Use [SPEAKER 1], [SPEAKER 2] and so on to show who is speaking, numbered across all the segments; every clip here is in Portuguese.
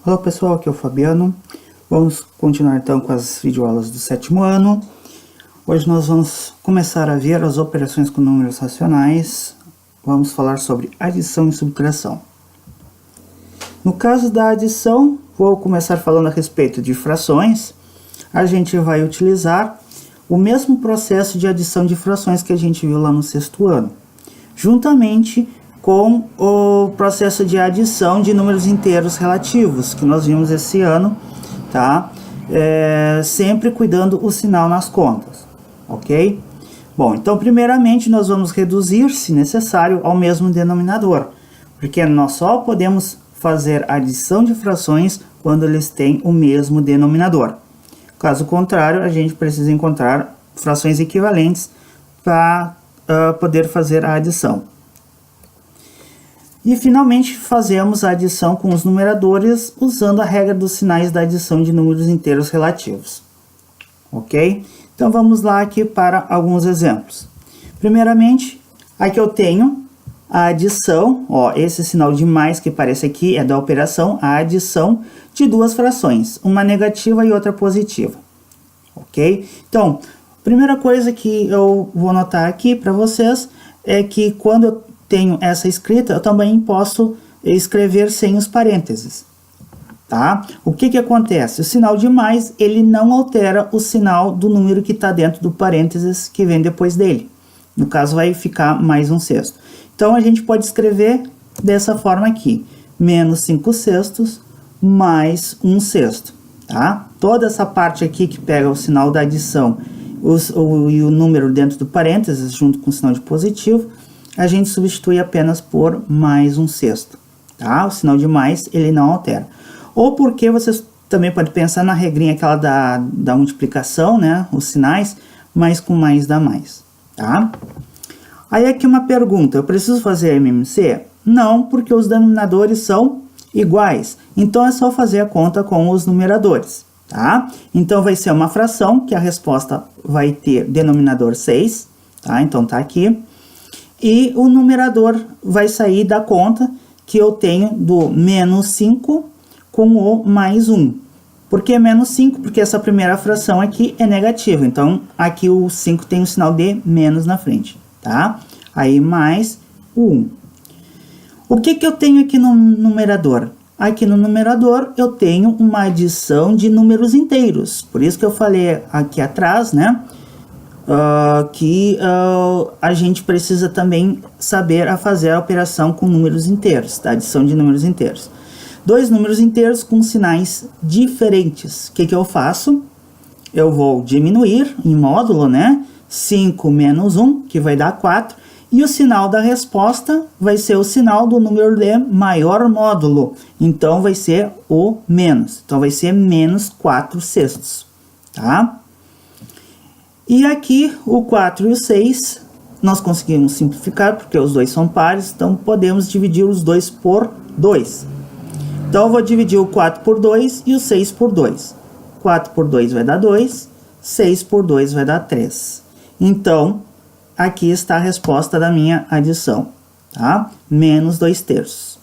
[SPEAKER 1] Olá pessoal, aqui é o Fabiano. Vamos continuar então com as videoaulas do 7º ano. Hoje nós vamos começar a ver as operações com números racionais. Vamos falar sobre adição e subtração. No caso da adição, vou começar falando a respeito de frações. A gente vai utilizar o mesmo processo de adição de frações que a gente viu lá no 6º ano, juntamente com o processo de adição de números inteiros relativos, que nós vimos esse ano, tá? Sempre cuidando o sinal nas contas, ok? Bom, então primeiramente nós vamos reduzir, se necessário, ao mesmo denominador, porque nós só podemos fazer adição de frações quando eles têm o mesmo denominador. Caso contrário, a gente precisa encontrar frações equivalentes para poder fazer a adição. E finalmente fazemos a adição com os numeradores usando a regra dos sinais da adição de números inteiros relativos. Ok? Então vamos lá aqui para alguns exemplos. Primeiramente, aqui eu tenho a adição, ó, esse sinal de mais que aparece aqui é da operação, a adição de duas frações, uma negativa e outra positiva. Ok? Então, primeira coisa que eu vou notar aqui para vocês é que quando eu tenho essa escrita, eu também posso escrever sem os parênteses, tá? O que acontece? O sinal de mais, ele não altera o sinal do número que está dentro do parênteses que vem depois dele. No caso, vai ficar mais um sexto. Então, a gente pode escrever dessa forma aqui, menos 5 sextos mais 1 sexto, tá? Toda essa parte aqui que pega o sinal da adição e o número dentro do parênteses, junto com o sinal de positivo, a gente substitui apenas por mais 1 sexto, tá? O sinal de mais, ele não altera. Ou porque vocês também podem pensar na regrinha aquela da multiplicação, né? Os sinais, mais com mais dá mais, tá? Aí aqui uma pergunta, eu preciso fazer MMC? Não, porque os denominadores são iguais. Então é só fazer a conta com os numeradores, tá? Então vai ser uma fração, que a resposta vai ter denominador 6, tá? Então tá aqui. E o numerador vai sair da conta que eu tenho do menos 5 com o mais 1. Por que menos 5? Porque essa primeira fração aqui é negativa. Então, aqui o 5 tem o sinal de menos na frente, tá? Aí, mais o 1. O que eu tenho aqui no numerador? Aqui no numerador, eu tenho uma adição de números inteiros. Por isso que eu falei aqui atrás, né? A gente precisa também saber a fazer a operação com números inteiros, tá? Adição de números inteiros. Dois números inteiros com sinais diferentes. O que eu faço? Eu vou diminuir em módulo, né? 5 menos 1, que vai dar 4. E o sinal da resposta vai ser o sinal do número de maior módulo. Então, vai ser o menos. Então, vai ser menos 4 sextos, tá? E aqui, o 4 e o 6, nós conseguimos simplificar, porque os dois são pares, então podemos dividir os dois por 2. Então, eu vou dividir o 4 por 2 e o 6 por 2. 4 por 2 vai dar 2, 6 por 2 vai dar 3. Então, aqui está a resposta da minha adição, tá? Menos 2 terços.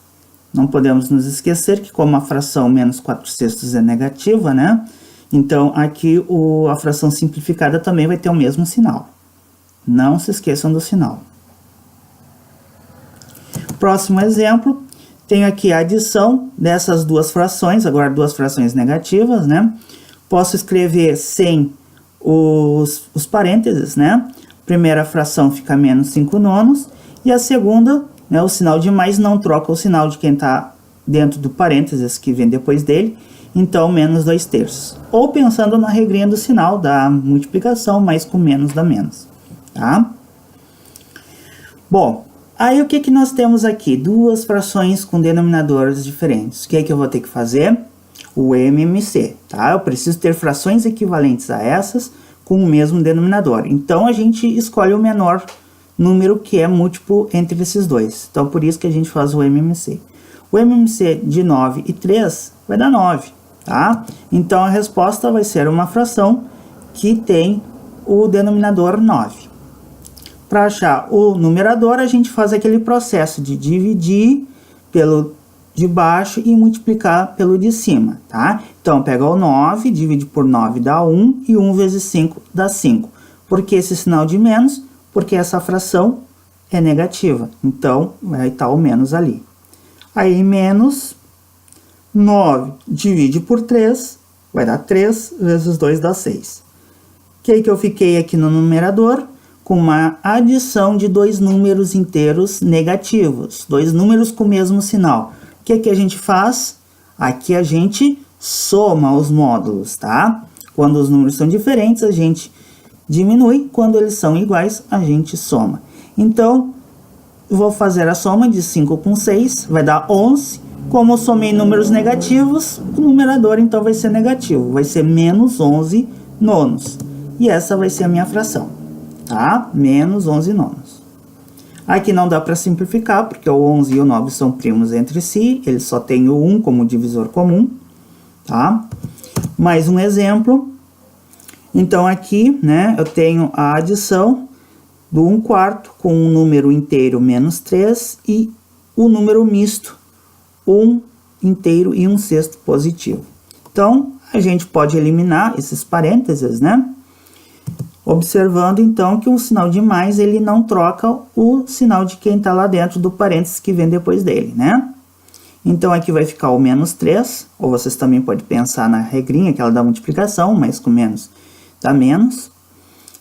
[SPEAKER 1] Não podemos nos esquecer que como a fração menos 4 sextos é negativa, né? Então, aqui a fração simplificada também vai ter o mesmo sinal. Não se esqueçam do sinal. Próximo exemplo, tenho aqui a adição dessas duas frações, agora duas frações negativas, né? Posso escrever sem os parênteses, né? Primeira fração fica menos 5 nonos, e a segunda, né, o sinal de mais não troca o sinal de quem está dentro do parênteses que vem depois dele, então menos 2 terços. Ou pensando na regrinha do sinal da multiplicação, mais com menos dá menos, tá? Bom, aí o que nós temos aqui? Duas frações com denominadores diferentes. O que eu vou ter que fazer? O MMC, tá? Eu preciso ter frações equivalentes a essas com o mesmo denominador. Então, a gente escolhe o menor número que é múltiplo entre esses dois. Então, por isso que a gente faz o MMC. O MMC de 9 e 3 vai dar 9, tá? Então, a resposta vai ser uma fração que tem o denominador 9. Para achar o numerador, a gente faz aquele processo de dividir pelo de baixo e multiplicar pelo de cima, tá? Então, pega o 9, divide por 9 dá 1, e 1 vezes 5 dá 5. Por que esse sinal de menos? Porque essa fração é negativa, então vai estar o menos ali. Aí, menos 9 divide por 3, vai dar 3 vezes 2 dá 6. Que eu fiquei aqui no numerador com uma adição de dois números inteiros negativos, dois números com o mesmo sinal. O que a gente faz? Aqui a gente soma os módulos, tá? Quando os números são diferentes, a gente diminui. Quando eles são iguais, a gente soma. Então, eu vou fazer a soma de 5 com 6, vai dar 11. Como eu somei números negativos, o numerador então vai ser negativo, vai ser menos 11 nonos. E essa vai ser a minha fração, tá? Menos 11 nonos. Aqui não dá para simplificar, porque o 11 e o 9 são primos entre si, eles só têm o 1 como divisor comum, tá? Mais um exemplo. Então, aqui, né, eu tenho a adição do 1/4 com um número inteiro menos 3 e o número misto 1 inteiro e 1/6 positivo. Então, a gente pode eliminar esses parênteses, né? Observando, então, que o sinal de mais, ele não troca o sinal de quem está lá dentro do parênteses que vem depois dele, né? Então, aqui vai ficar o menos 3, ou vocês também podem pensar na regrinha, aquela da multiplicação, mais com menos dá menos.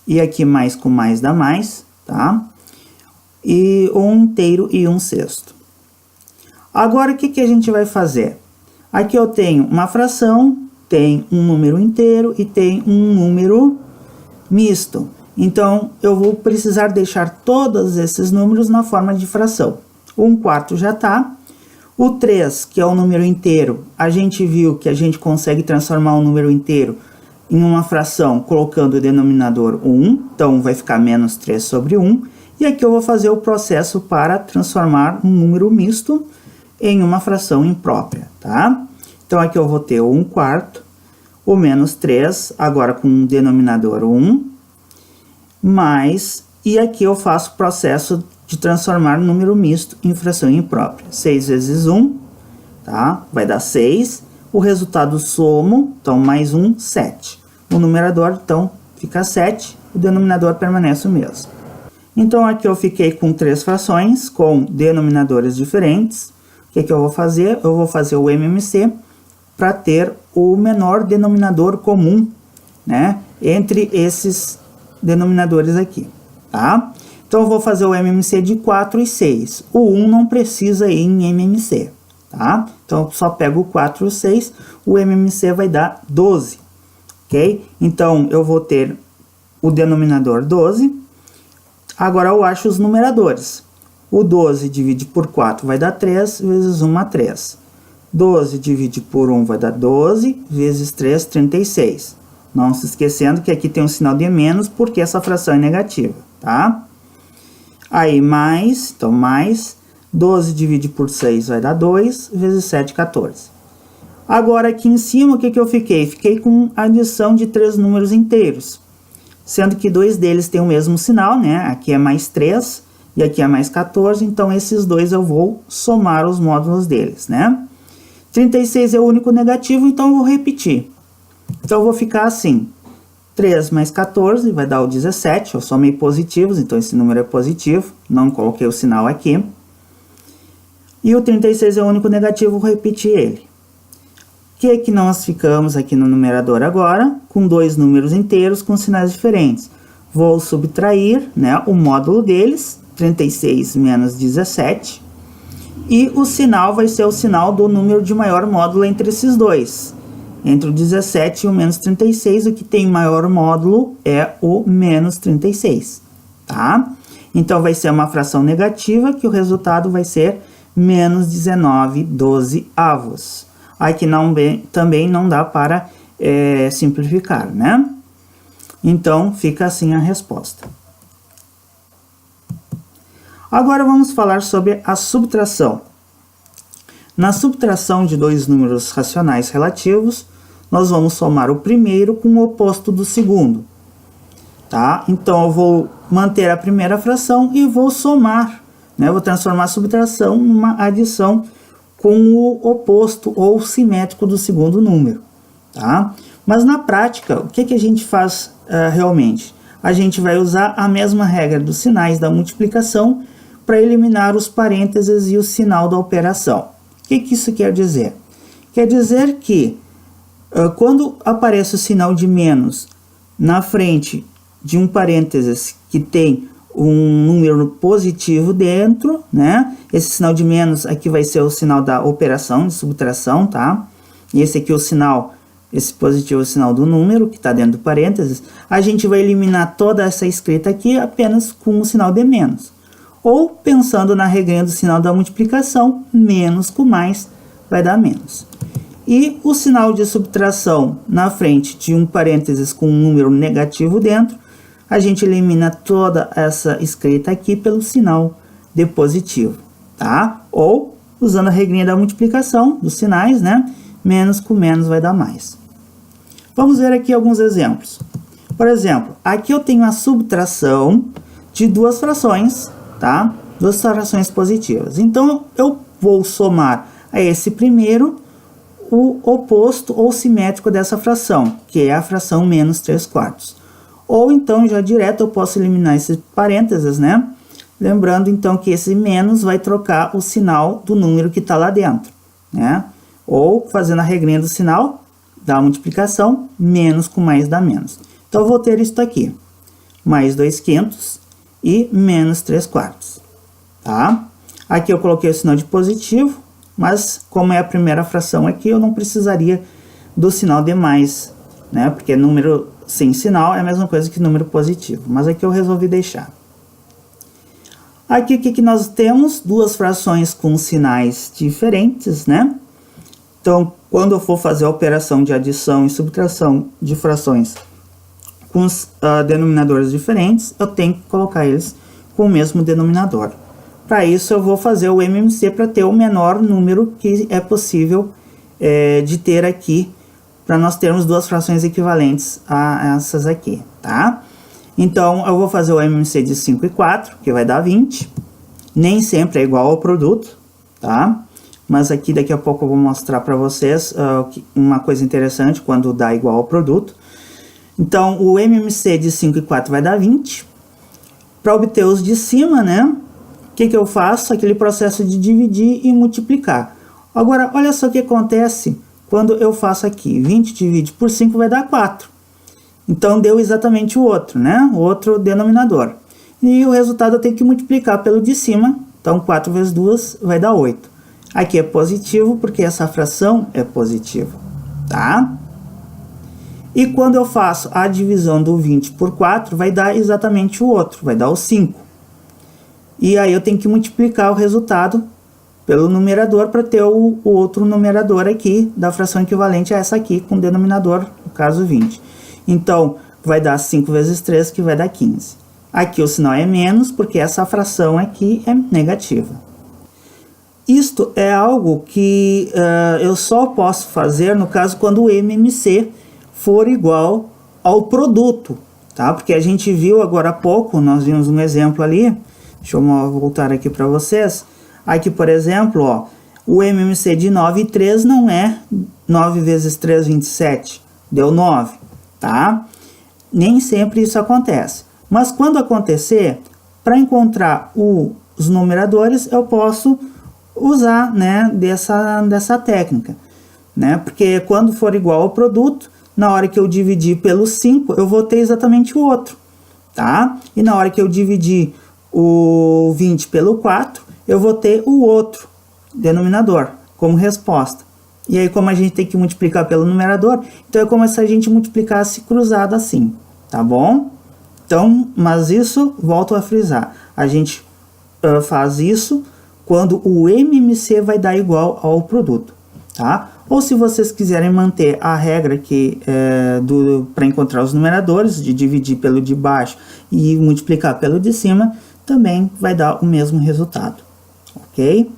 [SPEAKER 1] E aqui mais com mais dá mais, tá? E 1 inteiro e 1/6. Agora, o que a gente vai fazer? Aqui eu tenho uma fração, tem um número inteiro e tem um número misto. Então, eu vou precisar deixar todos esses números na forma de fração. O 1/4 já está. O 3, que é o número inteiro, a gente viu que a gente consegue transformar o número inteiro em uma fração colocando o denominador 1. Então, vai ficar menos 3 sobre 1. E aqui eu vou fazer o processo para transformar um número misto em uma fração imprópria, tá? Então, aqui eu vou ter o 1/4, o menos 3, agora com o denominador 1, mais, e aqui eu faço o processo de transformar número misto em fração imprópria. 6 vezes 1, tá? Vai dar 6. O resultado somo, então mais 1, 7. O numerador, então, fica 7, o denominador permanece o mesmo. Então, aqui eu fiquei com 3 frações, com denominadores diferentes. O que eu vou fazer? Eu vou fazer o MMC para ter o menor denominador comum, né, entre esses denominadores aqui, tá? Então, eu vou fazer o MMC de 4 e 6. O 1 não precisa ir em MMC, tá? Então, eu só pego o 4 e o 6, o MMC vai dar 12, ok? Então, eu vou ter o denominador 12. Agora, eu acho os numeradores. O 12 divide por 4 vai dar 3, vezes 1 a 3. 12 divide por 1 vai dar 12, vezes 3, 36. Não se esquecendo que aqui tem um sinal de menos, porque essa fração é negativa, tá? Aí, mais, então mais, 12 divide por 6 vai dar 2, vezes 7, 14. Agora, aqui em cima, o que eu fiquei? Fiquei com adição de 3 números inteiros, sendo que 2 deles têm o mesmo sinal, né? Aqui é mais 3 e aqui é mais 14, então esses dois eu vou somar os módulos deles, né? 36 é o único negativo, então eu vou repetir. Então, eu vou ficar assim, 3 mais 14 vai dar o 17, eu somei positivos, então esse número é positivo, não coloquei o sinal aqui. E o 36 é o único negativo, vou repetir ele. O que nós ficamos aqui no numerador agora? Com 2 números inteiros com sinais diferentes. Vou subtrair, né, o módulo deles, 36 menos 17. E o sinal vai ser o sinal do número de maior módulo entre esses dois. Entre o 17 e o menos 36, o que tem maior módulo é o menos 36, tá? Então, vai ser uma fração negativa, que o resultado vai ser menos 19/12. Aqui também não dá para simplificar, né? Então, fica assim a resposta. Agora, vamos falar sobre a subtração. Na subtração de dois números racionais relativos, nós vamos somar o primeiro com o oposto do segundo, tá? Então, eu vou manter a primeira fração e vou somar, né? Vou transformar a subtração numa adição com o oposto ou simétrico do segundo número, tá? Mas na prática, o que a gente faz realmente? A gente vai usar a mesma regra dos sinais da multiplicação para eliminar os parênteses e o sinal da operação. O que isso quer dizer? Quer dizer que quando aparece o sinal de menos na frente de um parênteses que tem um número positivo dentro, né? Esse sinal de menos aqui vai ser o sinal da operação de subtração, tá? E esse aqui é o sinal, esse positivo é o sinal do número que está dentro do parênteses. A gente vai eliminar toda essa escrita aqui apenas com o sinal de menos. Ou, pensando na regrinha do sinal da multiplicação, menos com mais vai dar menos. E o sinal de subtração na frente de um parênteses com um número negativo dentro, a gente elimina toda essa escrita aqui pelo sinal de positivo, tá? Ou, usando a regrinha da multiplicação dos sinais, né? Menos com menos vai dar mais. Vamos ver aqui alguns exemplos. Por exemplo, aqui eu tenho a subtração de duas frações, tá? Duas frações positivas. Então, eu vou somar a esse primeiro o oposto ou simétrico dessa fração, que é a fração menos 3/4. Ou então, já direto, eu posso eliminar esses parênteses, né? Lembrando, então, que esse menos vai trocar o sinal do número que está lá dentro, né? Ou, fazendo a regrinha do sinal da multiplicação, menos com mais dá menos. Então, eu vou ter isso aqui, mais 2/5 e menos 3/4, tá? Aqui eu coloquei o sinal de positivo, mas como é a primeira fração aqui, eu não precisaria do sinal de mais, né? Porque número sem sinal é a mesma coisa que número positivo, mas aqui eu resolvi deixar. Aqui o que nós temos? Duas frações com sinais diferentes, né? Então, quando eu for fazer a operação de adição e subtração de frações com denominadores diferentes, eu tenho que colocar eles com o mesmo denominador. Para isso, eu vou fazer o MMC para ter o menor número que é possível de ter aqui, para nós termos duas frações equivalentes a essas aqui, tá? Então, eu vou fazer o MMC de 5 e 4, que vai dar 20. Nem sempre é igual ao produto, tá? Mas aqui, daqui a pouco, eu vou mostrar para vocês uma coisa interessante quando dá igual ao produto. Então, o MMC de 5 e 4 vai dar 20. Para obter os de cima, né? O que eu faço? Aquele processo de dividir e multiplicar. Agora, olha só o que acontece quando eu faço aqui. 20 divide por 5 vai dar 4. Então, deu exatamente o outro, né? O outro denominador. E o resultado eu tenho que multiplicar pelo de cima. Então, 4 vezes 2 vai dar 8. Aqui é positivo porque essa fração é positiva, tá? E quando eu faço a divisão do 20 por 4, vai dar exatamente o outro, vai dar o 5. E aí eu tenho que multiplicar o resultado pelo numerador para ter o outro numerador aqui da fração equivalente a essa aqui, com o denominador, no caso 20. Então, vai dar 5 vezes 3, que vai dar 15. Aqui o sinal é menos, porque essa fração aqui é negativa. Isto é algo que eu só posso fazer, no caso, quando o MMC for igual ao produto, tá? Porque a gente viu agora há pouco, nós vimos um exemplo ali, deixa eu voltar aqui para vocês. Aqui, por exemplo, ó, o MMC de 9 e 3 não é 9 vezes 3, 27, deu 9, tá? Nem sempre isso acontece. Mas quando acontecer, para encontrar os numeradores, eu posso usar, né, dessa técnica, né? Porque quando for igual ao produto, na hora que eu dividir pelo 5, eu vou ter exatamente o outro, tá? E na hora que eu dividir o 20 pelo 4, eu vou ter o outro denominador como resposta. E aí, como a gente tem que multiplicar pelo numerador, então é como se a gente multiplicasse cruzado assim, tá bom? Então, mas isso, volto a frisar, a gente faz isso quando o MMC vai dar igual ao produto, tá? Ou se vocês quiserem manter a regra que para encontrar os numeradores, de dividir pelo de baixo e multiplicar pelo de cima, também vai dar o mesmo resultado, ok?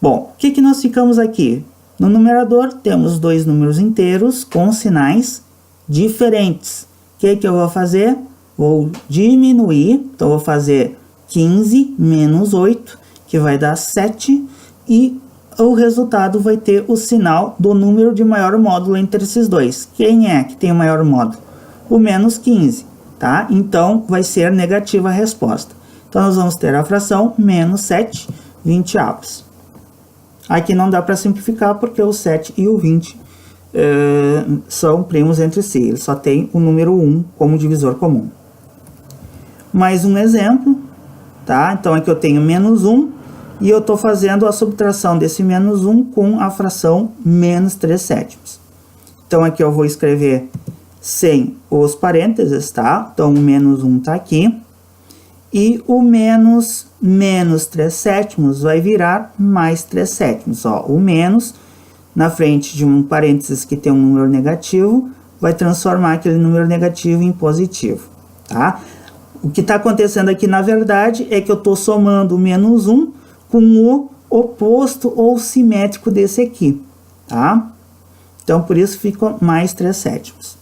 [SPEAKER 1] Bom, o que nós ficamos aqui? No numerador temos dois números inteiros com sinais diferentes. O que eu vou fazer? Vou diminuir, então vou fazer 15 menos 8, que vai dar 7, e o resultado vai ter o sinal do número de maior módulo entre esses dois. Quem é que tem o maior módulo? O menos 15, tá? Então, vai ser negativa a resposta. Então, nós vamos ter a fração menos 7 20avos. Aqui não dá para simplificar porque o 7 e o 20 são primos entre si. Ele só tem o número 1 como divisor comum. Mais um exemplo, tá? Então, aqui eu tenho menos 1 e eu estou fazendo a subtração desse menos 1 com a fração menos 3 sétimos. Então, aqui eu vou escrever sem os parênteses, tá? Então, o menos 1 está aqui. E o menos 3 sétimos vai virar mais 3 sétimos. Ó, o menos, na frente de um parênteses que tem um número negativo, vai transformar aquele número negativo em positivo, tá? O que está acontecendo aqui, na verdade, é que eu estou somando o menos 1 com o oposto ou simétrico desse aqui, tá? Então, por isso fica mais 3 sétimos.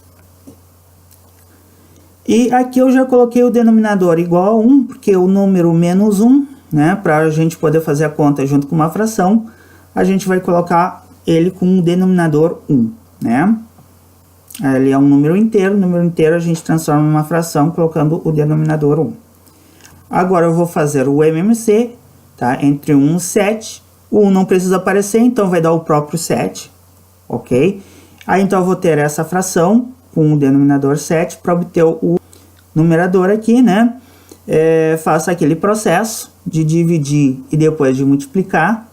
[SPEAKER 1] E aqui eu já coloquei o denominador igual a 1, porque o número menos 1, né, para a gente poder fazer a conta junto com uma fração, a gente vai colocar ele com o denominador 1, né? Ele é um número inteiro a gente transforma em uma fração colocando o denominador 1. Agora eu vou fazer o MMC, tá? Entre 1 e 7, o 1 não precisa aparecer, então vai dar o próprio 7, ok? Aí então eu vou ter essa fração com o denominador 7 para obter o numerador aqui, né? Faço aquele processo de dividir e depois de multiplicar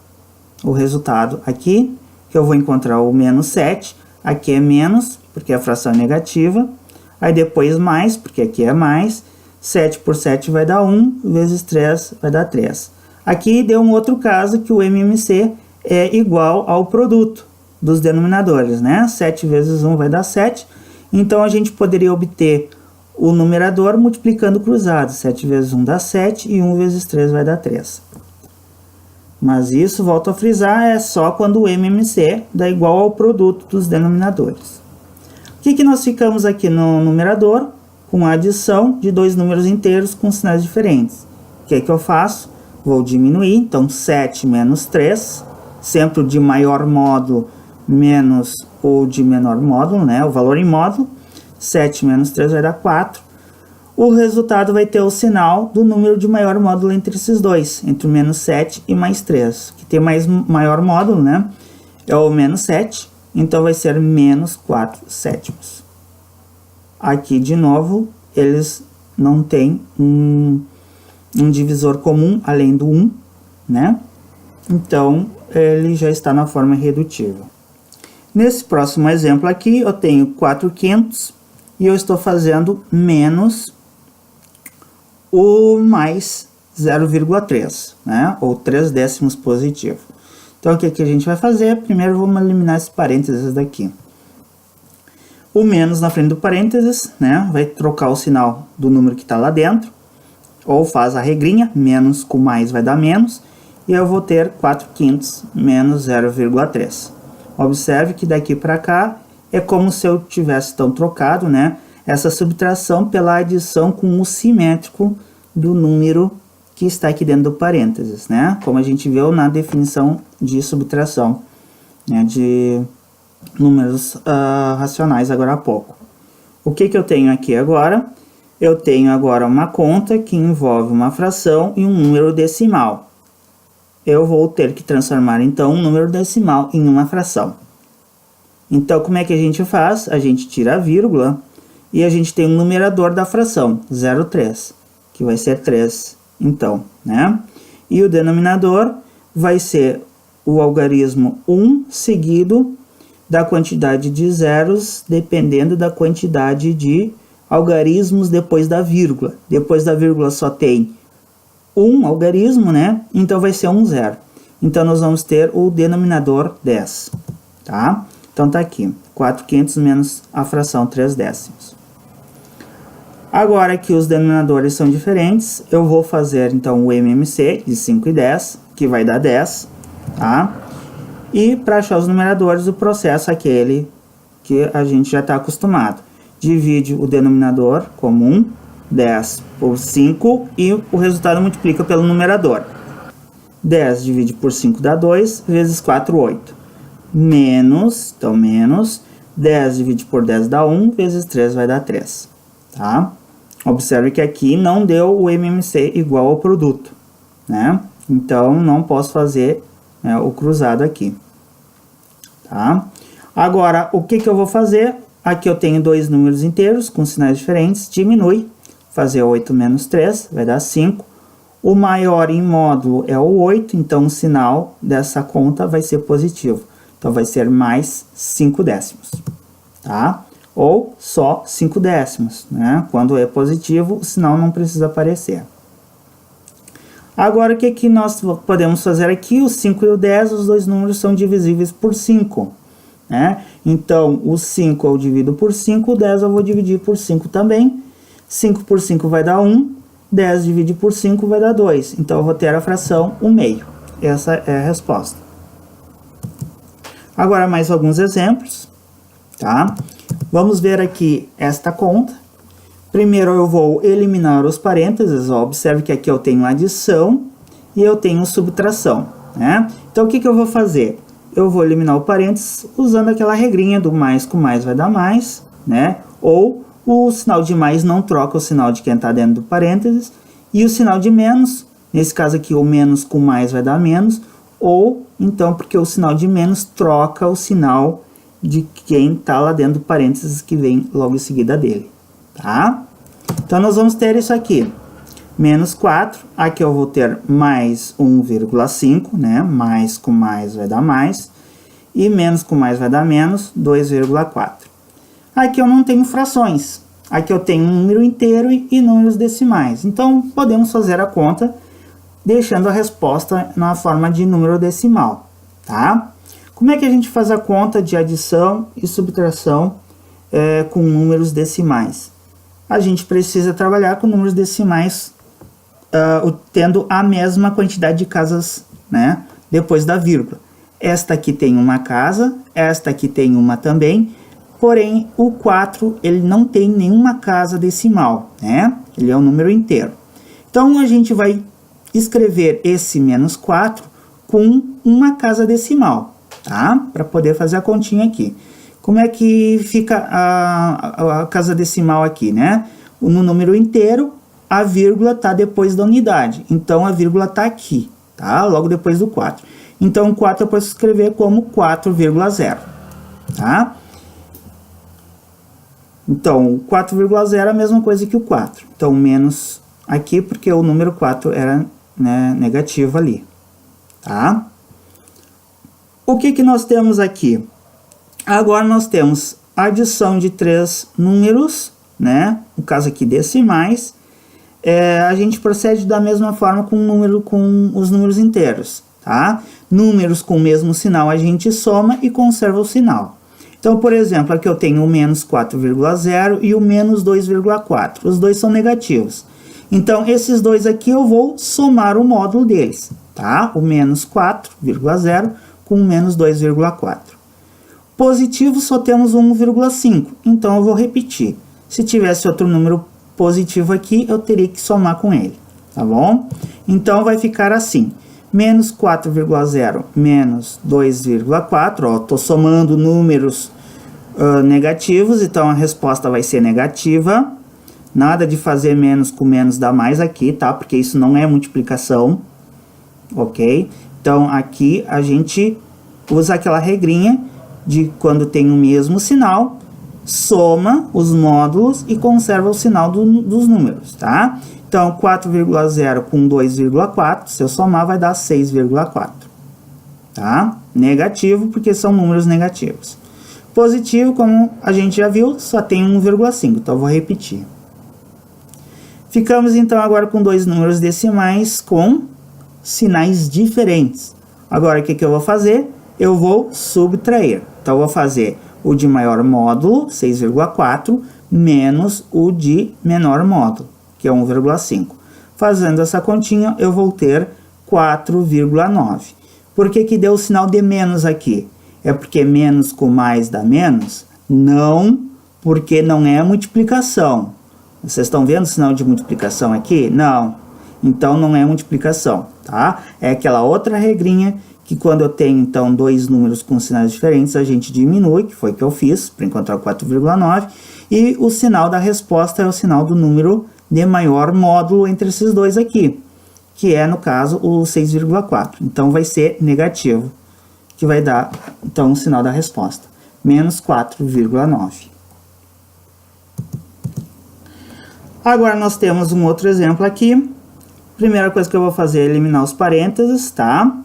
[SPEAKER 1] o resultado aqui, que eu vou encontrar o menos 7, aqui é menos, porque a fração é negativa, aí depois mais, porque aqui é mais, 7 por 7 vai dar 1, vezes 3 vai dar 3. Aqui deu um outro caso que o MMC é igual ao produto dos denominadores, né? 7 vezes 1 vai dar 7, então a gente poderia obter o numerador multiplicando cruzado. 7 vezes 1 dá 7 e 1 vezes 3 vai dar 3. Mas isso, volto a frisar, é só quando o MMC dá igual ao produto dos denominadores. O que nós ficamos aqui no numerador? Com a adição de dois números inteiros com sinais diferentes. O que eu faço? Vou diminuir, então 7 menos 3, sempre o de maior módulo menos o de menor módulo, né? O valor em módulo. 7 menos 3 vai dar 4. O resultado vai ter o sinal do número de maior módulo entre esses dois, entre o menos 7 e mais 3. Que tem maior módulo, né? É o menos 7, então vai ser menos 4 sétimos. Aqui, de novo, eles não têm um divisor comum além do 1, né? Então, ele já está na forma irredutível. Nesse próximo exemplo aqui, eu tenho 4/5 e eu estou fazendo menos o mais 0,3, né? Ou 3 décimos positivo. Então, o que a gente vai fazer? Primeiro, vamos eliminar esse parênteses daqui. O menos na frente do parênteses, né? Vai trocar o sinal do número que está lá dentro. Ou faz a regrinha, menos com mais vai dar menos. E eu vou ter 4/5 menos 0,3. Observe que daqui para cá é como se eu tivesse então trocado, né, essa subtração pela adição com o simétrico do número que está aqui dentro do parênteses, né? Como a gente viu na definição de subtração, né, de números racionais agora há pouco. O que eu tenho aqui agora? Eu tenho agora uma conta que envolve uma fração e um número decimal. Eu vou ter que transformar, então, um número decimal em uma fração. Então, como é que a gente faz? A gente tira a vírgula e a gente tem um numerador da fração, 0,3, que vai ser 3, então, né? E o denominador vai ser o algarismo 1 seguido da quantidade de zeros, dependendo da quantidade de algarismos depois da vírgula. Depois da vírgula só tem um algarismo, né? Então vai ser um zero. Então nós vamos ter o denominador 10, tá? Então tá aqui, 4/5 menos a fração 3 décimos. Agora que os denominadores são diferentes, eu vou fazer então o MMC de 5 e 10, que vai dar 10, tá? E para achar os numeradores, o processo é aquele que a gente já está acostumado. Divide o denominador comum, 10 por 5, e o resultado multiplica pelo numerador. 10 divide por 5 dá 2, vezes 4, 8. Menos, então menos, 10 divide por 10 dá 1, vezes 3 vai dar 3. Tá? Observe que aqui não deu o MMC igual ao produto, né? Então, não posso fazer, né, o cruzado aqui. Tá? Agora, o que eu vou fazer? Aqui eu tenho dois números inteiros com sinais diferentes, diminui, fazer 8 menos 3, vai dar 5. O maior em módulo é o 8, então o sinal dessa conta vai ser positivo. Então, vai ser mais 5 décimos, tá? Ou só 5 décimos, né? Quando é positivo, o sinal não precisa aparecer. Agora, o que nós podemos fazer aqui? O 5 e o 10, os dois números são divisíveis por 5, né? Então, o 5 eu divido por 5, o 10 eu vou dividir por 5 também. 5 por 5 vai dar 1, 10 divide por 5 vai dar 2. Então, eu vou ter a fração 1/2. Essa é a resposta. Agora, mais alguns exemplos, tá? Vamos ver aqui esta conta. Primeiro, eu vou eliminar os parênteses. Ó, observe que aqui eu tenho adição e eu tenho subtração, né? Então, o que eu vou fazer? Eu vou eliminar o parênteses usando aquela regrinha do mais com mais vai dar mais, né? Ou o sinal de mais não troca o sinal de quem está dentro do parênteses. E o sinal de menos, nesse caso aqui, o menos com mais vai dar menos. Ou, então, porque o sinal de menos troca o sinal de quem está lá dentro do parênteses que vem logo em seguida dele, tá? Então, nós vamos ter isso aqui, menos 4, aqui eu vou ter mais 1,5, né? Mais com mais vai dar mais, e menos com mais vai dar menos, 2,4. Aqui eu não tenho frações, aqui eu tenho um número inteiro e números decimais, então podemos fazer a conta deixando a resposta na forma de número decimal, tá? Como é que a gente faz a conta de adição e subtração com números decimais? A gente precisa trabalhar com números decimais tendo a mesma quantidade de casas, né, depois da vírgula. Esta aqui tem uma casa, esta aqui tem uma também, porém o 4 ele não tem nenhuma casa decimal, né? Ele é um número inteiro. Então a gente vai escrever esse menos 4 com uma casa decimal, tá? Para poder fazer a continha aqui. Como é que fica a casa decimal aqui, né? No número inteiro, a vírgula está depois da unidade. Então, a vírgula está aqui, tá? Logo depois do 4. Então, 4 eu posso escrever como 4,0, tá? Então, 4,0 é a mesma coisa que o 4. Então, menos aqui, porque o número 4 era, né, negativo ali, tá? O que nós temos aqui? Agora nós temos adição de 3 números, né? No caso aqui decimais. A gente procede da mesma forma com os números inteiros, tá? Números com o mesmo sinal a gente soma e conserva o sinal. Então, por exemplo, aqui eu tenho o menos 4,0 e o menos 2,4. Os dois são negativos. Então, esses dois aqui eu vou somar o módulo deles, tá? O menos 4,0 com o menos 2,4. Positivo só temos 1,5, então eu vou repetir. Se tivesse outro número positivo aqui, eu teria que somar com ele, tá bom? Então, vai ficar assim, menos 4,0 menos 2,4, ó, tô somando números negativos, então a resposta vai ser negativa. Nada de fazer menos com menos dá mais aqui, tá? Porque isso não é multiplicação, ok? Então, aqui a gente usa aquela regrinha de quando tem o mesmo sinal, soma os módulos e conserva o sinal dos números, tá? Então, 4,0 com 2,4, se eu somar, vai dar 6,4, tá? Negativo, porque são números negativos. Positivo, como a gente já viu, só tem 1,5, então eu vou repetir. Ficamos, então, agora com dois números decimais com sinais diferentes. Agora, o que eu vou fazer? Eu vou subtrair. Então, eu vou fazer o de maior módulo, 6,4, menos o de menor módulo, que é 1,5. Fazendo essa continha, eu vou ter 4,9. Por que deu o sinal de menos aqui? É porque menos com mais dá menos? Não, porque não é multiplicação. Vocês estão vendo o sinal de multiplicação aqui? Não. Então, não é multiplicação. tá? É aquela outra regrinha que quando eu tenho, então, dois números com sinais diferentes, a gente diminui, que foi o que eu fiz, para encontrar o 4,9, e o sinal da resposta é o sinal do número de maior módulo entre esses dois aqui, que é, no caso, o 6,4. Então, vai ser negativo, que vai dar, então, o sinal da resposta, menos 4,9. Agora, nós temos um outro exemplo aqui. Primeira coisa que eu vou fazer é eliminar os parênteses, tá?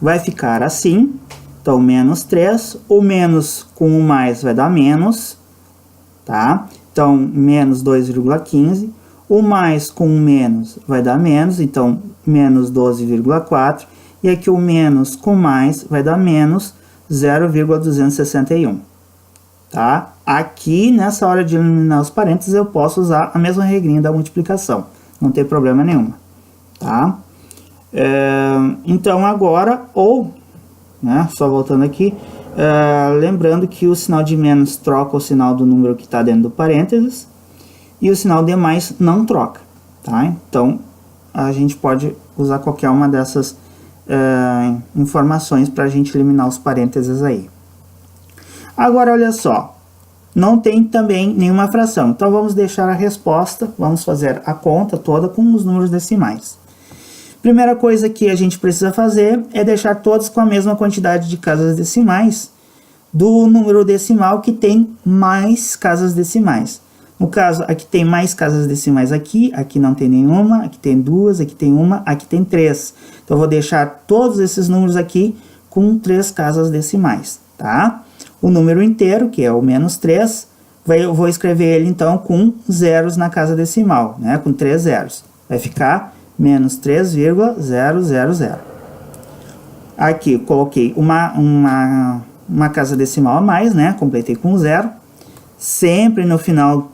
[SPEAKER 1] Vai ficar assim, então, menos 3, o menos com o mais vai dar menos, tá? Então, menos 2,15, o mais com o menos vai dar menos, então, menos 12,4, e aqui o menos com mais vai dar menos 0,261, tá? Aqui, nessa hora de eliminar os parênteses, eu posso usar a mesma regrinha da multiplicação, não tem problema nenhum, tá? Então, agora, né, só voltando aqui, lembrando que o sinal de menos troca o sinal do número que está dentro do parênteses, e o sinal de mais não troca, tá? Então, a gente pode usar qualquer uma dessas informações para a gente eliminar os parênteses aí. Agora, olha só, não tem também nenhuma fração, então vamos deixar a resposta, vamos fazer a conta toda com os números decimais. Primeira coisa que a gente precisa fazer é deixar todos com a mesma quantidade de casas decimais do número decimal que tem mais casas decimais. No caso, aqui tem mais casas decimais aqui não tem nenhuma, aqui tem duas, aqui tem uma, aqui tem 3. Então, eu vou deixar todos esses números aqui com 3 casas decimais, tá? O número inteiro, que é o menos 3, eu vou escrever ele, então, com zeros na casa decimal, né? Com 3 zeros. Vai ficar menos 3,000. Aqui, coloquei uma casa decimal a mais, né? Completei com 0. Sempre no final,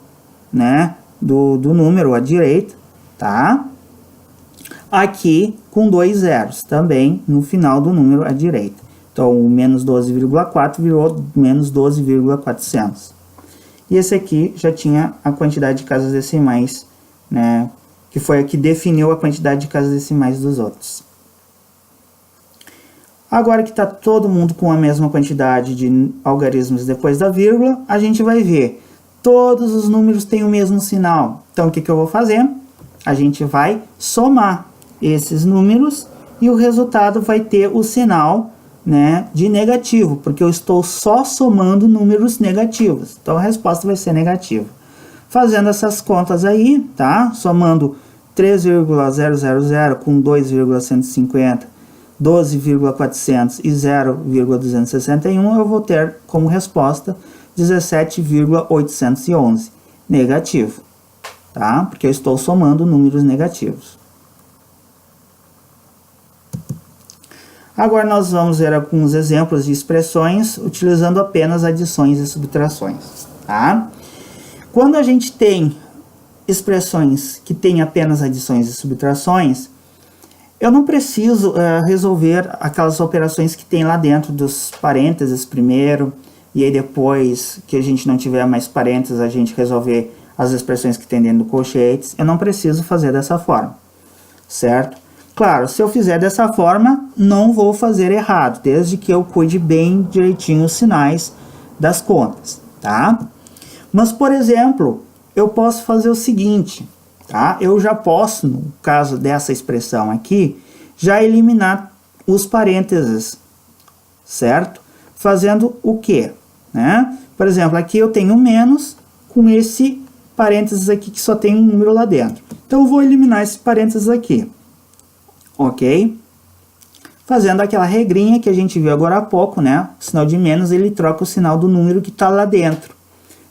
[SPEAKER 1] né, do número à direita, tá? Aqui com 2 zeros, também no final do número à direita. Então, o menos 12,4 virou menos 12,400. E esse aqui já tinha a quantidade de casas decimais, né, que foi a que definiu a quantidade de casas decimais dos outros. Agora que está todo mundo com a mesma quantidade de algarismos depois da vírgula, a gente vai ver todos os números têm o mesmo sinal. Então, o que eu vou fazer? A gente vai somar esses números e o resultado vai ter o sinal, né, de negativo, porque eu estou só somando números negativos. Então, a resposta vai ser negativa. Fazendo essas contas aí, tá? Somando 3,000 com 2,150, 12,400 e 0,261, eu vou ter como resposta 17,811, negativo, tá? Porque eu estou somando números negativos. Agora nós vamos ver alguns exemplos de expressões utilizando apenas adições e subtrações, tá? Quando a gente tem expressões que têm apenas adições e subtrações, eu não preciso resolver aquelas operações que tem lá dentro dos parênteses primeiro, e aí depois que a gente não tiver mais parênteses, a gente resolver as expressões que tem dentro do colchetes. Eu não preciso fazer dessa forma, certo? Claro, se eu fizer dessa forma, não vou fazer errado, desde que eu cuide bem direitinho os sinais das contas, tá? Mas, por exemplo, eu posso fazer o seguinte, tá? Eu já posso, no caso dessa expressão aqui, já eliminar os parênteses, certo? Fazendo o quê? Né? Por exemplo, aqui eu tenho menos com esse parênteses aqui que só tem um número lá dentro. Então, eu vou eliminar esse parênteses aqui, ok? Fazendo aquela regrinha que a gente viu agora há pouco, né? O sinal de menos, ele troca o sinal do número que está lá dentro,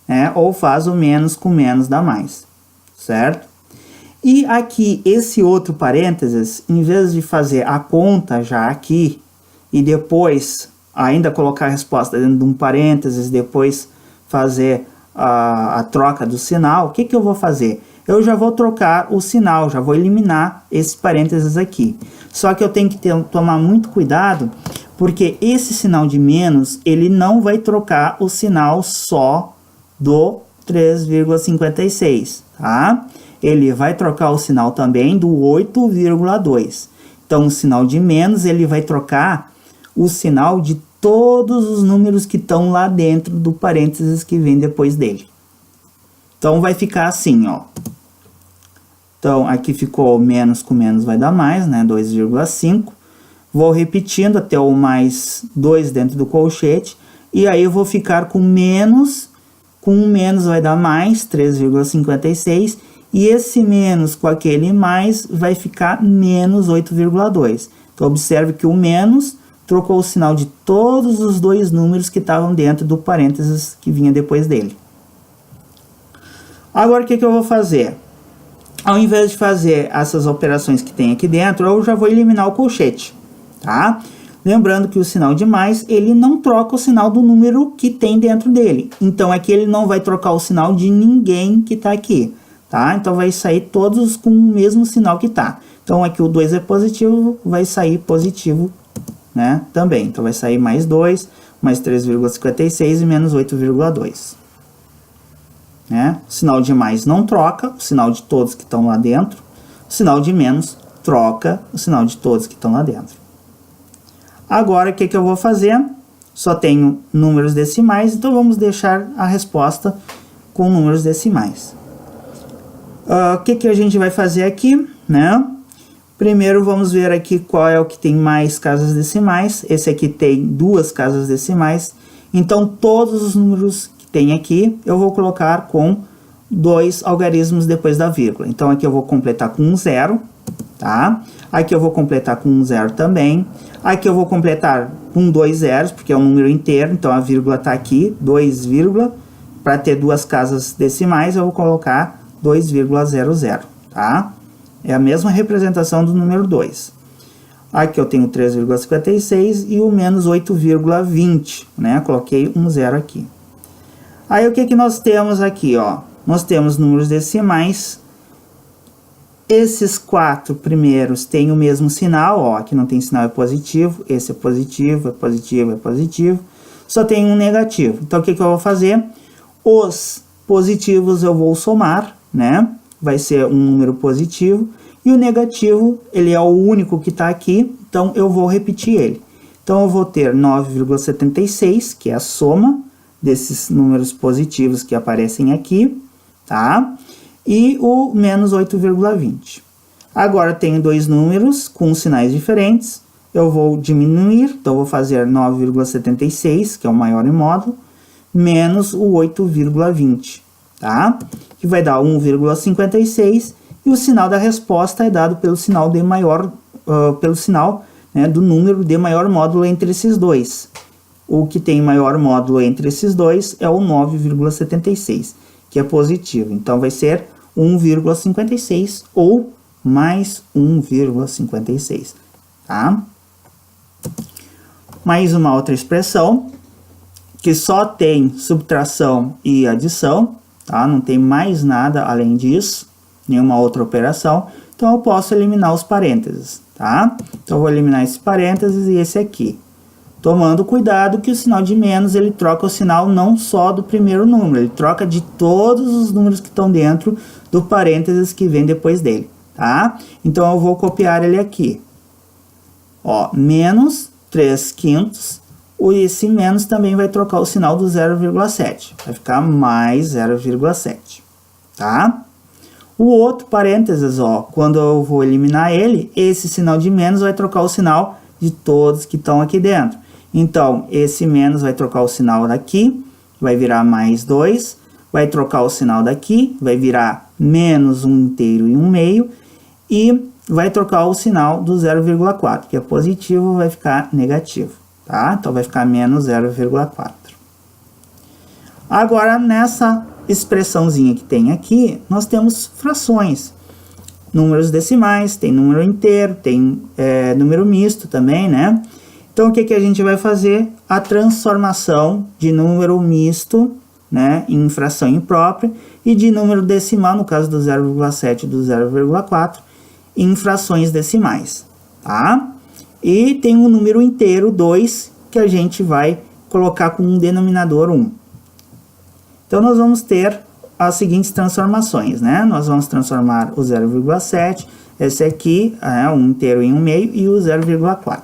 [SPEAKER 1] né? Ou faz o menos com menos dá mais, certo? E aqui, esse outro parênteses, em vez de fazer a conta já aqui, e depois ainda colocar a resposta dentro de um parênteses, depois fazer a troca do sinal, o que eu vou fazer? Eu já vou trocar o sinal, já vou eliminar esses parênteses aqui. Só que eu tenho que tomar muito cuidado, porque esse sinal de menos, ele não vai trocar o sinal só do 3,56, tá? Ele vai trocar o sinal também do 8,2. Então, o sinal de menos, ele vai trocar o sinal de todos os números que estão lá dentro do parênteses que vem depois dele. Então, vai ficar assim, ó. Então, aqui ficou menos com menos vai dar mais, né? 2,5. Vou repetindo até o mais 2 dentro do colchete. E aí, eu vou ficar com menos vai dar mais, 3,56. E esse menos com aquele mais vai ficar menos 8,2. Então, observe que o menos trocou o sinal de todos os dois números que estavam dentro do parênteses que vinha depois dele. Agora, o que eu vou fazer? Ao invés de fazer essas operações que tem aqui dentro, eu já vou eliminar o colchete, tá? Lembrando que o sinal de mais, ele não troca o sinal do número que tem dentro dele. Então, aqui ele não vai trocar o sinal de ninguém que está aqui, tá? Então, vai sair todos com o mesmo sinal que está. Então, aqui o 2 é positivo, vai sair positivo, né? Também. Então, vai sair mais 2, mais 3,56 e menos 8,2. Né? O sinal de mais não troca, o sinal de todos que estão lá dentro. O sinal de menos troca o sinal de todos que estão lá dentro. Agora, o que eu vou fazer? Só tenho números decimais, então vamos deixar a resposta com números decimais. O que a gente vai fazer aqui, né? Primeiro, vamos ver aqui qual é o que tem mais casas decimais. Esse aqui tem 2 casas decimais. Então, todos os números que tem aqui, eu vou colocar com 2 algarismos depois da vírgula. Então, aqui eu vou completar com um 0, tá? Aqui eu vou completar com um 0 também. Aqui eu vou completar com 2 zeros, porque é um número inteiro, então a vírgula está aqui, 2, para ter 2 casas decimais, eu vou colocar 2,00, tá? É a mesma representação do número 2. Aqui eu tenho 3,56 e o menos 8,20, né? Coloquei um 0 aqui. Aí o que nós temos aqui, ó? Nós temos números decimais. Esses 4 primeiros têm o mesmo sinal, ó. Aqui não tem sinal, é positivo. Esse é positivo, é positivo, é positivo. Só tem um negativo. Então o que eu vou fazer? Os positivos eu vou somar, né? Vai ser um número positivo. E o negativo, ele é o único que está aqui, então eu vou repetir ele. Então eu vou ter 9,76, que é a soma desses números positivos que aparecem aqui, tá? E o menos 8,20. Agora tenho 2 números com sinais diferentes, eu vou diminuir, então eu vou fazer 9,76, que é o maior em módulo, menos o 8,20, tá? Que vai dar 1,56, e o sinal da resposta é dado pelo sinal de maior, pelo sinal, né, do número de maior módulo entre esses dois. O que tem maior módulo entre esses dois é o 9,76, que é positivo. Então, vai ser 1,56 ou mais 1,56, tá? Mais uma outra expressão, que só tem subtração e adição, tá? Não tem mais nada além disso, nenhuma outra operação. Então, eu posso eliminar os parênteses, tá? Então, eu vou eliminar esse parênteses e esse aqui. Tomando cuidado que o sinal de menos, ele troca o sinal não só do primeiro número, ele troca de todos os números que estão dentro do parênteses que vem depois dele, tá? Então, eu vou copiar ele aqui. Ó, menos 3/5, esse menos também vai trocar o sinal do 0,7, vai ficar mais 0,7, tá? O outro parênteses, ó, quando eu vou eliminar ele, esse sinal de menos vai trocar o sinal de todos que estão aqui dentro. Então, esse menos vai trocar o sinal daqui, vai virar mais 2, vai trocar o sinal daqui, vai virar menos 1 inteiro e 1 meio, e vai trocar o sinal do 0,4, que é positivo, vai ficar negativo, tá? Então, vai ficar menos 0,4. Agora, nessa expressãozinha que tem aqui, nós temos frações. Números decimais, tem número inteiro, tem número misto também, né? Então, o que a gente vai fazer? A transformação de número misto, né, em fração imprópria, e de número decimal, no caso do 0,7 e do 0,4, em frações decimais, tá? E tem um número inteiro, 2, que a gente vai colocar com um denominador 1. Então, nós vamos ter as seguintes transformações, né? Nós vamos transformar o 0,7 Esse aqui é 1 inteiro em 1 meio e o 0,4.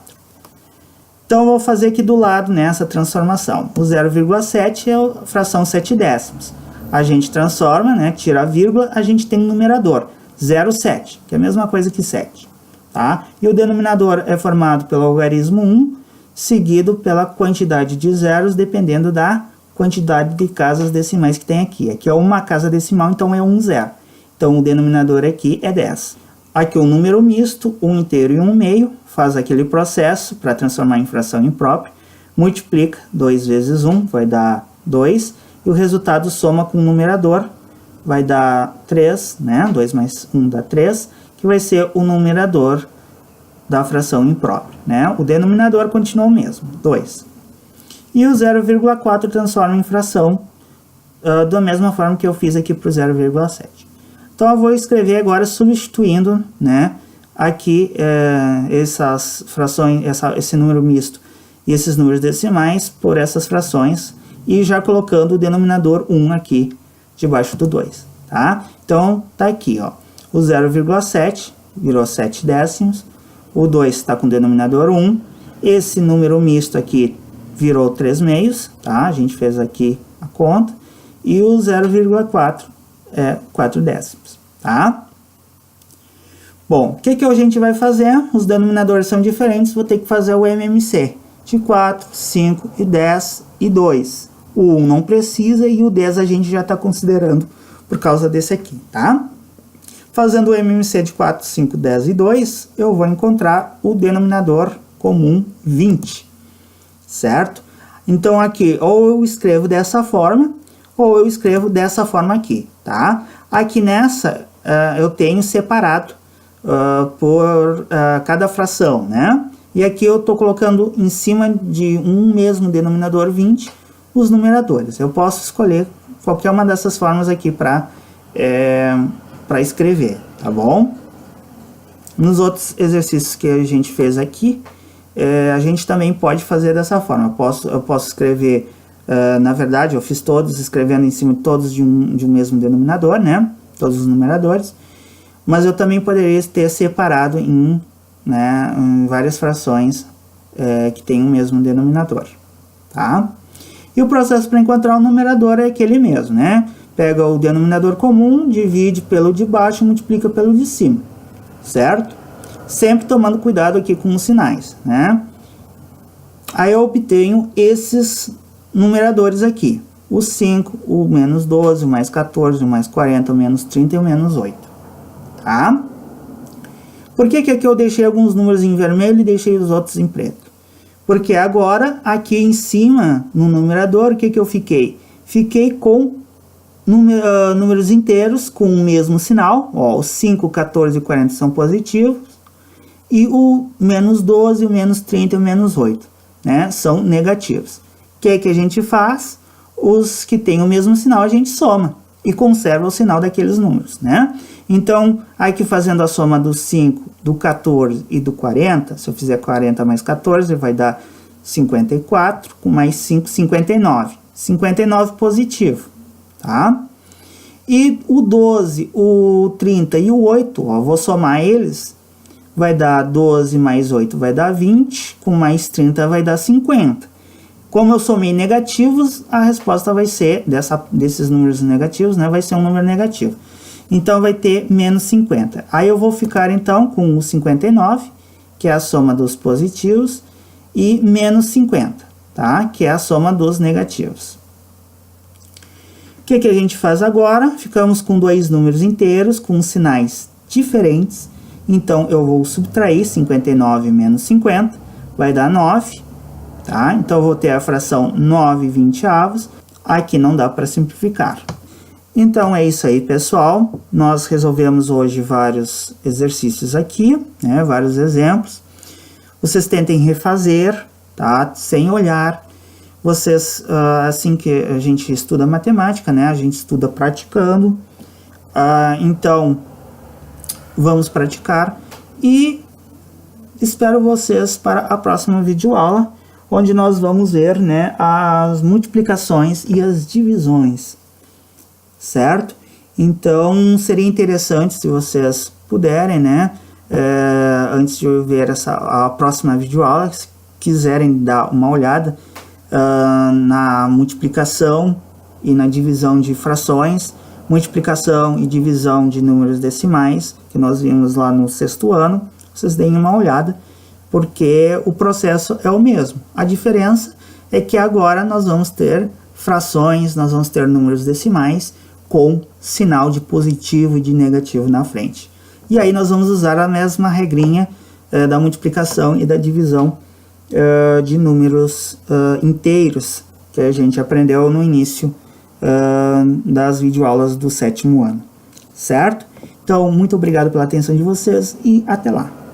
[SPEAKER 1] Então, eu vou fazer aqui do lado, né, essa transformação. O 0,7 é a fração 7 décimos. A gente transforma, né, tira a vírgula, a gente tem um numerador, 0,7, que é a mesma coisa que 7. Tá? E o denominador é formado pelo algarismo 1, seguido pela quantidade de zeros, dependendo da quantidade de casas decimais que tem aqui. Aqui é uma casa decimal, então é 1 zero. Então, o denominador aqui é 10. Aqui o número misto, 1 inteiro e 1 meio, faz aquele processo para transformar em fração imprópria, multiplica 2 vezes 1, vai dar 2, e o resultado soma com o numerador, vai dar 3, né? 2 mais 1 dá 3, que vai ser o numerador da fração imprópria, né? O denominador continua o mesmo, 2. E o 0,4 transforma em fração da mesma forma que eu fiz aqui para o 0,7. Então, eu vou escrever agora substituindo, né, aqui essas frações, esse número misto e esses números decimais por essas frações e já colocando o denominador 1 aqui debaixo do 2, tá? Então, tá aqui, ó, o 0,7 virou 7 décimos, o 2 está com o denominador 1, esse número misto aqui virou 3 meios, tá? A gente fez aqui a conta, e o 0,4 é 4 décimos, tá? Bom, o que a gente vai fazer? Os denominadores são diferentes, vou ter que fazer o MMC de 4, 5 e 10 e 2. O 1 não precisa e o 10 a gente já está considerando por causa desse aqui, tá? Fazendo o MMC de 4, 5, 10 e 2, eu vou encontrar o denominador comum 20, certo? Então aqui, ou eu escrevo dessa forma, ou eu escrevo dessa forma aqui, tá? Aqui nessa, eu tenho separado por cada fração, né? E aqui eu estou colocando em cima de um mesmo denominador 20 os numeradores. Eu posso escolher qualquer uma dessas formas aqui para escrever, tá bom? Nos outros exercícios que a gente fez aqui, a gente também pode fazer dessa forma. Eu posso escrever, na verdade, eu fiz todos escrevendo em cima de todos de um mesmo denominador, né? Todos os numeradores. Mas eu também poderia ter separado em várias frações que tem o mesmo denominador, tá? E o processo para encontrar o numerador é aquele mesmo, né? Pega o denominador comum, divide pelo de baixo e multiplica pelo de cima, certo? Sempre tomando cuidado aqui com os sinais, né? Aí eu obtenho esses numeradores aqui. O 5, o menos 12, o mais 14, o mais 40, o menos 30 e o menos 8, tá? Por que aqui eu deixei alguns números em vermelho e deixei os outros em preto? Porque agora, aqui em cima, no numerador, o que eu fiquei? Fiquei com números inteiros com o mesmo sinal. Ó, os 5, 14 e 40 são positivos. E o menos 12, o menos 30 e o menos 8, né, são negativos. O que a gente faz? Os que têm o mesmo sinal a gente soma e conserva o sinal daqueles números, né? Então, aqui fazendo a soma do 5, do 14 e do 40, se eu fizer 40 mais 14, vai dar 54, com mais 5, 59. 59 positivo, tá? E o 12, o 30 e o 8, ó, vou somar eles, vai dar 12 mais 8 vai dar 20, com mais 30 vai dar 50. Como eu somei negativos, a resposta vai ser, desses números negativos, né, vai ser um número negativo. Então, vai ter menos 50. Aí eu vou ficar, então, com o 59, que é a soma dos positivos, e menos 50, tá? Que é a soma dos negativos. O que a gente faz agora? Ficamos com dois números inteiros, com sinais diferentes. Então, eu vou subtrair 59 menos 50, vai dar 9, tá? Então, eu vou ter a fração 9/20. Aqui não dá para simplificar. Então, é isso aí, pessoal. Nós resolvemos hoje vários exercícios aqui, né? Vários exemplos. Vocês tentem refazer, tá? Sem olhar. Vocês, assim que a gente estuda matemática, né? A gente estuda praticando. Então, vamos praticar. E espero vocês para a próxima videoaula, onde nós vamos ver, né, as multiplicações e as divisões. Certo? Então, seria interessante se vocês puderem, né, antes de eu ver a próxima videoaula, se quiserem dar uma olhada na multiplicação e na divisão de frações, multiplicação e divisão de números decimais, que nós vimos lá no 6º ano, vocês deem uma olhada, porque o processo é o mesmo. A diferença é que agora nós vamos ter frações, nós vamos ter números decimais com sinal de positivo e de negativo na frente. E aí nós vamos usar a mesma regrinha da multiplicação e da divisão de números inteiros que a gente aprendeu no início das videoaulas do 7º ano, certo? Então, muito obrigado pela atenção de vocês e até lá!